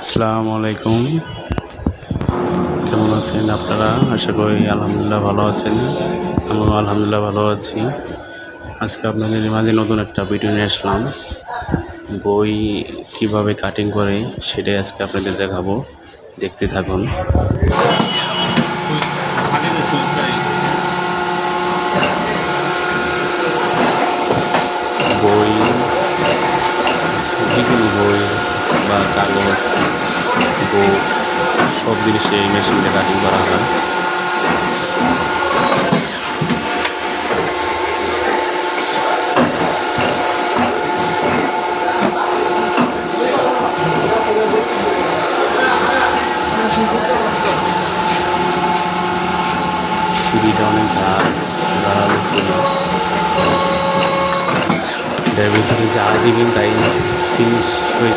আসসালামু আলাইকুম। কেমন আছেন আপনারা? আশা করি আলহামদুলিল্লাহ ভালো আছেন। আমিও আলহামদুলিল্লাহ ভালো আছি। আজকে আপনাদের মাঝে নতুন একটা ভিডিও নিয়ে আসলাম। বই কিভাবে কাটিং করে সেটাই আজকে আপনাদের দেখাবো। দেখতে থাকুন। বই, যেকোনো বই বা কাগজ, বুক সব জিনিসে এই মেশিনটা কাটিং করা হয়। ছুরিটা অনেক ধারালো ছুরি। এটার ভিতরে যা দিবেন তাই ফিনিশ হয়ে